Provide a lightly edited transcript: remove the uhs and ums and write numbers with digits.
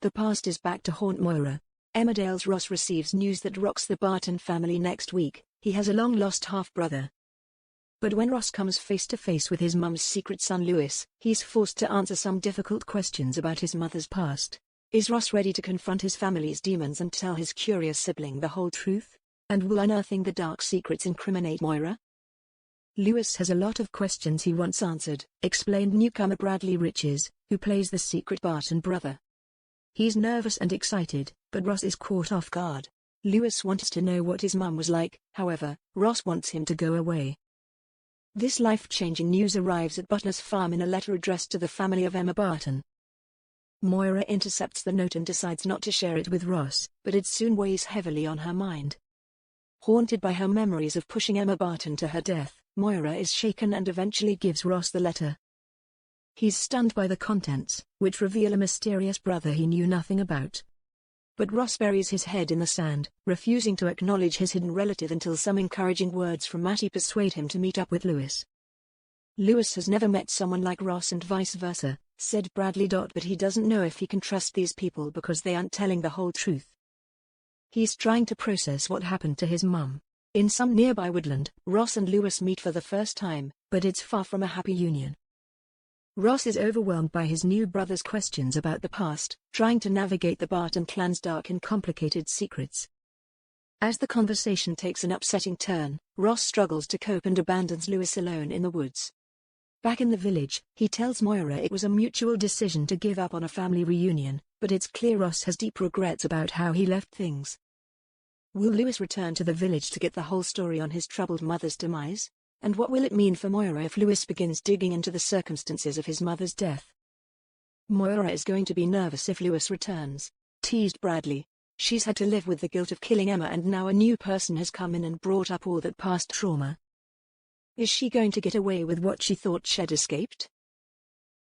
The past is back to haunt Moira. Emmerdale's Ross receives news that rocks the Barton family next week. He has a long-lost half-brother. But when Ross comes face to face with his mum's secret son Lewis, he's forced to answer some difficult questions about his mother's past. Is Ross ready to confront his family's demons and tell his curious sibling the whole truth? And will unearthing the dark secrets incriminate Moira? Lewis has a lot of questions he wants answered, explained newcomer Bradley Riches, who plays the secret Barton brother. He's nervous and excited, but Ross is caught off guard. Lewis wants to know what his mum was like, however, Ross wants him to go away. This life-changing news arrives at Butler's farm in a letter addressed to the family of Emma Barton. Moira intercepts the note and decides not to share it with Ross, but it soon weighs heavily on her mind. Haunted by her memories of pushing Emma Barton to her death, Moira is shaken and eventually gives Ross the letter. He's stunned by the contents, which reveal a mysterious brother he knew nothing about. But Ross buries his head in the sand, refusing to acknowledge his hidden relative until some encouraging words from Matty persuade him to meet up with Lewis. Lewis has never met someone like Ross and vice versa, said Bradley. But he doesn't know if he can trust these people because they aren't telling the whole truth. He's trying to process what happened to his mum. In some nearby woodland, Ross and Lewis meet for the first time, but it's far from a happy union. Ross is overwhelmed by his new brother's questions about the past, trying to navigate the Barton clan's dark and complicated secrets. As the conversation takes an upsetting turn, Ross struggles to cope and abandons Lewis alone in the woods. Back in the village, he tells Moira it was a mutual decision to give up on a family reunion, but it's clear Ross has deep regrets about how he left things. Will Lewis return to the village to get the whole story on his troubled mother's demise? And what will it mean for Moira if Lewis begins digging into the circumstances of his mother's death? Moira is going to be nervous if Lewis returns, teased Bradley. She's had to live with the guilt of killing Emma, and now a new person has come in and brought up all that past trauma. Is she going to get away with what she thought she'd escaped?